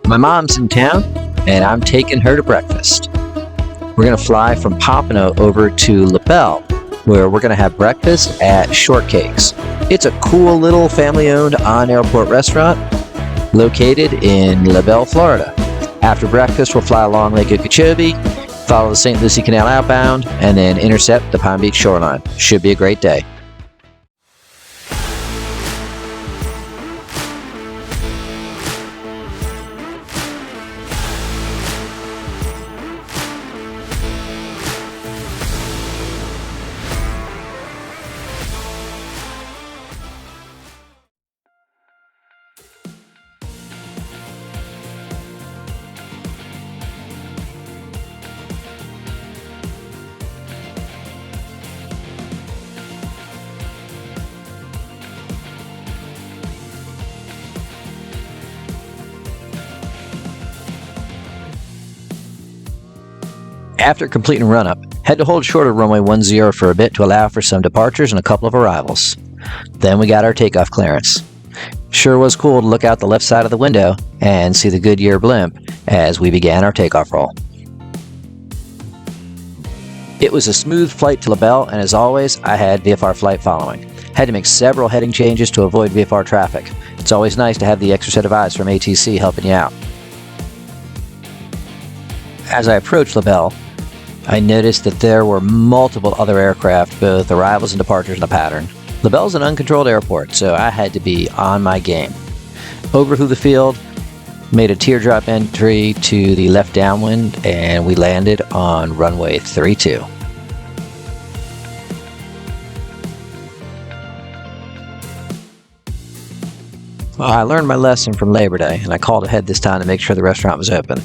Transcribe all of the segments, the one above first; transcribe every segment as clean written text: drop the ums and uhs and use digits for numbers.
My mom's in town, and I'm taking her to breakfast. We're going to fly from Pompano over to Labelle, where we're going to have breakfast at Shortcakes. It's a cool little family-owned on-airport restaurant located in Labelle, Florida. After breakfast, we'll fly along Lake Okeechobee, follow the St. Lucie Canal outbound, and then intercept the Palm Beach shoreline. Should be a great day. After completing run-up, had to hold short of runway 10 for a bit to allow for some departures and a couple of arrivals. Then we got our takeoff clearance. Sure was cool to look out the left side of the window and see the Goodyear blimp as we began our takeoff roll. It was a smooth flight to Labelle, and as always, I had VFR flight following. Had to make several heading changes to avoid VFR traffic. It's always nice to have the extra set of eyes from ATC helping you out. As I approached Labelle, I noticed that there were multiple other aircraft, both arrivals and departures in a pattern. Labelle's an uncontrolled airport, so I had to be on my game. Overflew the field, made a teardrop entry to the left downwind, and we landed on runway 32. Well, I learned my lesson from Labor Day, and I called ahead this time to make sure the restaurant was open.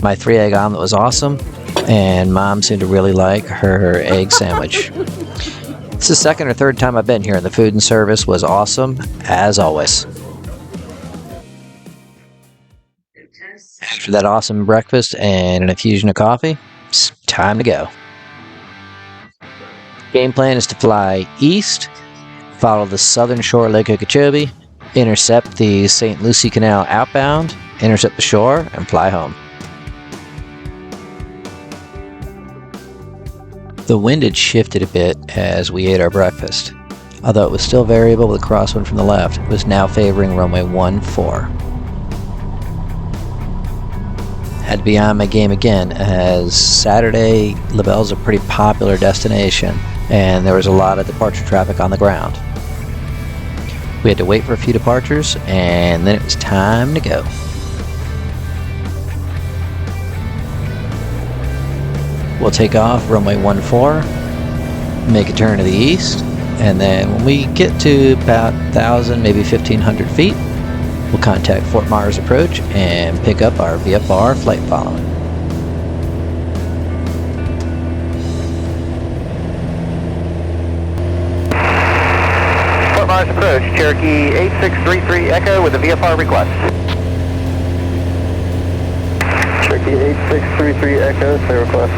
My 3-egg omelet was awesome, and Mom seemed to really like her egg sandwich. It's the second or third time I've been here, and the food and service was awesome, as always. After that awesome breakfast and an infusion of coffee, it's time to go. Game plan is to fly east, follow the southern shore of Lake Okeechobee, intercept the St. Lucie Canal outbound, intercept the shore, and fly home. The wind had shifted a bit as we ate our breakfast. Although it was still variable with a crosswind from the left, it was now favoring runway 14. Had to be on my game again, as Saturday, Labelle's a pretty popular destination, and there was a lot of departure traffic on the ground. We had to wait for a few departures, and then it was time to go. We'll take off runway 14, make a turn to the east, and then when we get to about 1,000, maybe 1,500 feet, we'll contact Fort Myers Approach and pick up our VFR flight following. Fort Myers Approach, Cherokee 8633 Echo with a VFR request. Cherokee 8633 Echo, clear request.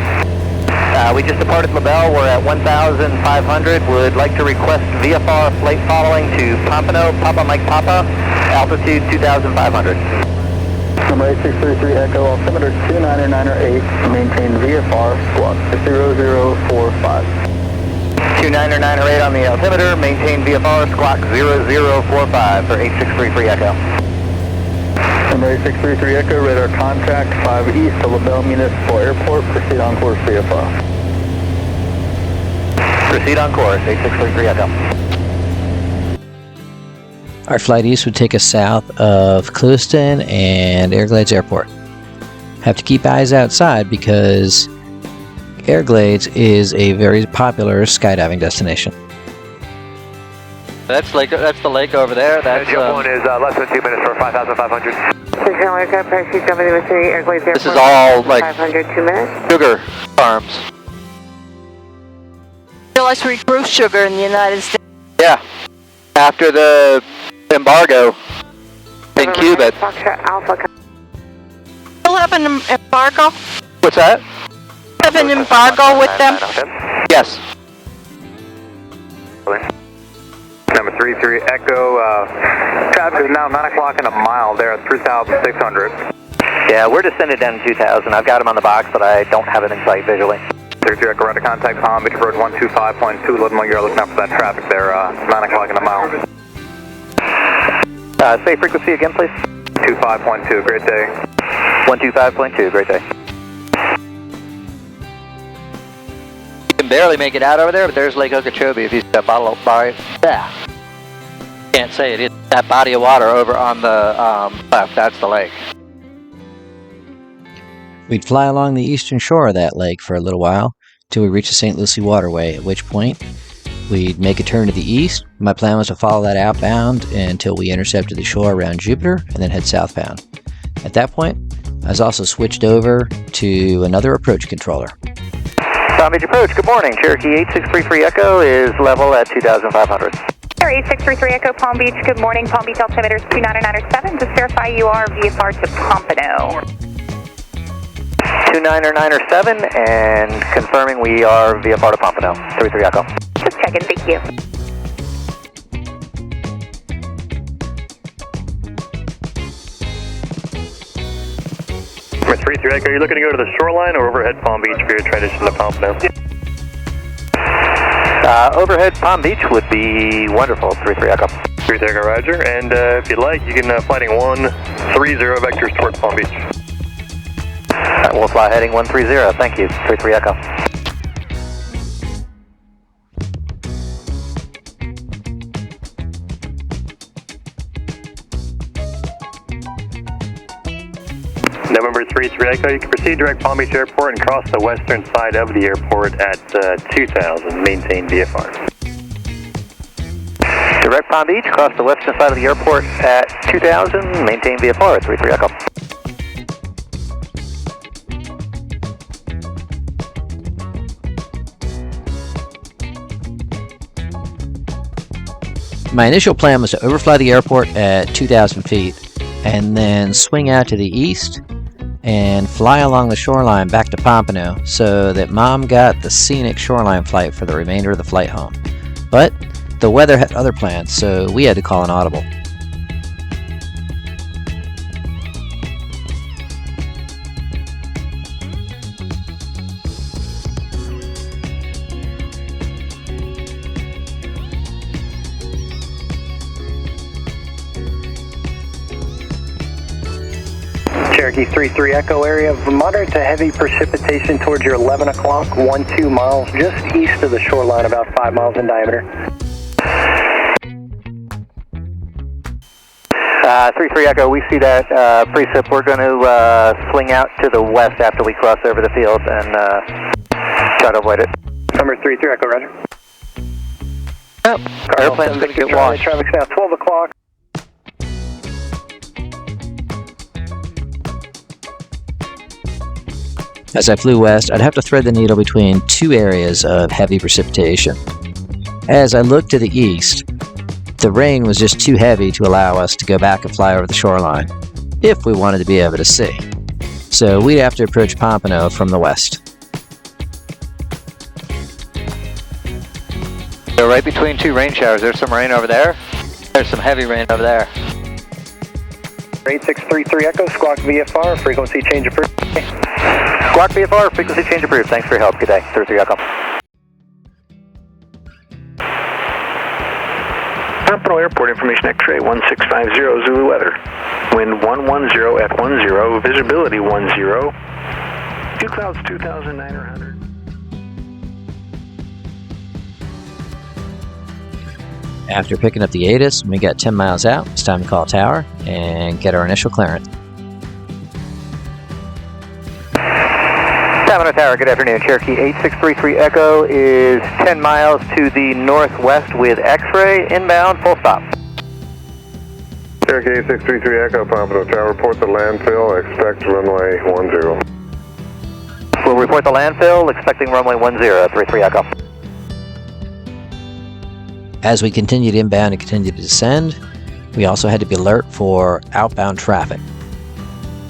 We just departed Labelle. We're at 1,500. Would like to request VFR flight following to Pompano, Papa Mike Papa, altitude 2,500. Number 8633 Echo, altimeter 29908, maintain VFR squawk 0045. 29908 on the altimeter, maintain VFR squawk 0045 for 8633 Echo. Number 8633 Echo, radar contact 5 east to Labelle Municipal Airport, proceed on course VFR. Proceed on course, 8633 Echo. Our flight east would take us south of Clewiston and Everglades Airport. Have to keep eyes outside because Everglades is a very popular skydiving destination. That's the lake over there. That's Jump 1 is less than 2 minutes for 5,500. This is all like 500, 2 minutes. sugar farms. Realize we grew sugar in the United States. Yeah. After the embargo in Cuba. Still have an embargo? What's that? Have an embargo with them? Yes. Number 33 Echo. Traffic is now 9 o'clock and a mile there at 3,600. Yeah, we're descended down to 2,000. I've got him on the box, but I don't have it in sight visually. 33 Echo, right to contact Palm Beach Road 125.2. Let them know you're looking out for that traffic there. 9 o'clock and a mile. Say frequency again, please. 25.2, great day. 125.2, great day. You can barely make it out over there, but there's Lake Okeechobee. If you see that bottle of bar, yeah. Can't say it. It's that body of water over on the left. That's the lake. We'd fly along the eastern shore of that lake for a little while till we reached the St. Lucie waterway, at which point we'd make a turn to the east. My plan was to follow that outbound until we intercepted the shore around Jupiter and then head southbound. At that point, I was also switched over to another approach controller. Palm Beach approach, good morning. Cherokee 8633 Echo is level at 2,500. 8633 Echo, Palm Beach, good morning. Palm Beach altimeter is 29907. Just verify you are VFR to Pompano. 29907 and confirming we are VFR to Pompano. 33 Echo. Just checking, thank you. Number 33 Echo, you're looking to go to the shoreline or overhead Palm Beach for your transition to Pompano? Overhead Palm Beach would be wonderful. 33 Echo. 33 Echo, roger. And if you'd like, you can flighting 130 vectors toward Palm Beach. We'll fly heading 130. Thank you. 33 Echo. November 33 Echo, you can proceed direct Palm Beach Airport and cross the western side of the airport at 2000. Maintain VFR. Direct Palm Beach, cross the western side of the airport at 2000. Maintain VFR at 33 Echo. My initial plan was to overfly the airport at 2,000 feet and then swing out to the east and fly along the shoreline back to Pompano so that Mom got the scenic shoreline flight for the remainder of the flight home. But the weather had other plans, so we had to call an audible. Cherokee 33 Echo area of moderate to heavy precipitation towards your 11 o'clock, 12 miles, just east of the shoreline, about 5 miles in diameter. 33 Echo, we see that precip. We're going to swing out to the west after we cross over the field and try to avoid it. Number 33 Echo, roger. Oh, airplane's going to get washed. Traffic's now 12 o'clock. As I flew west, I'd have to thread the needle between two areas of heavy precipitation. As I looked to the east, the rain was just too heavy to allow us to go back and fly over the shoreline, if we wanted to be able to see. So we'd have to approach Pompano from the west. So right between two rain showers, there's some rain over there. There's some heavy rain over there. 8633 Echo, Squawk VFR, frequency change approved. Squawk VFR, frequency change approved. Thanks for your help. Good day. 33 Echo. Pompano Airport information X-ray 1650 Zulu weather. Wind 110 at 10, visibility 10. Two clouds 2,900. After picking up the ATIS, we got 10 miles out. It's time to call tower and get our initial clearance. Pompano Tower, good afternoon. Cherokee 8633 Echo is 10 miles to the northwest with X-ray, inbound, full stop. Cherokee 8633 Echo, Pompano Tower, report the landfill, expect runway 10. We'll report the landfill, expecting runway 10, 33 Echo. As we continued inbound and continued to descend, we also had to be alert for outbound traffic.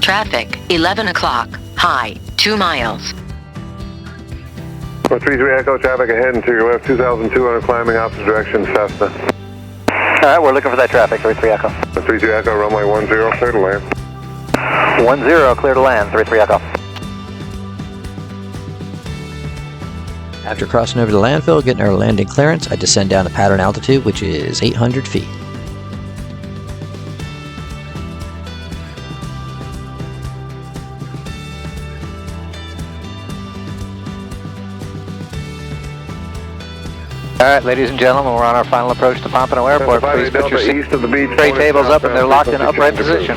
Traffic, 11 o'clock, high, 2 miles. 33 Echo, traffic ahead and to your left, 2,200 climbing opposite direction, Cessna. Alright, we're looking for that traffic, 33 Echo. 33 Echo, runway 10, clear to land. 10, clear to land, 33 Echo. After crossing over the landfill, getting our landing clearance, I descend down to pattern altitude, which is 800 feet. Alright, ladies and gentlemen, we're on our final approach to Pompano Airport. Please put your east of the beach. tray tables up and they're locked in upright position.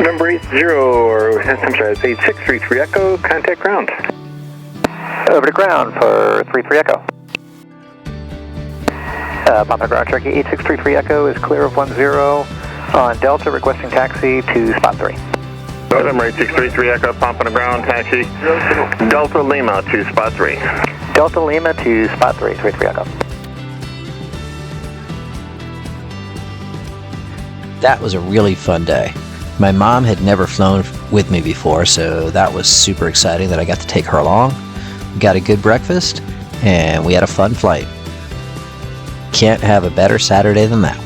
Number 80, or I'm sorry, it's 8633 Echo, contact ground. Over to ground for 33 Echo. Pompano ground, Cherokee 8633 Echo is clear of 10 on Delta, requesting taxi to spot 3. Number 8633 Echo, Pompano ground, taxi. Delta Lima to spot 3. Delta Lima to spot 3, 33 Echo. That was a really fun day. My mom had never flown with me before, so that was super exciting that I got to take her along. We got a good breakfast, and we had a fun flight. Can't have a better Saturday than that.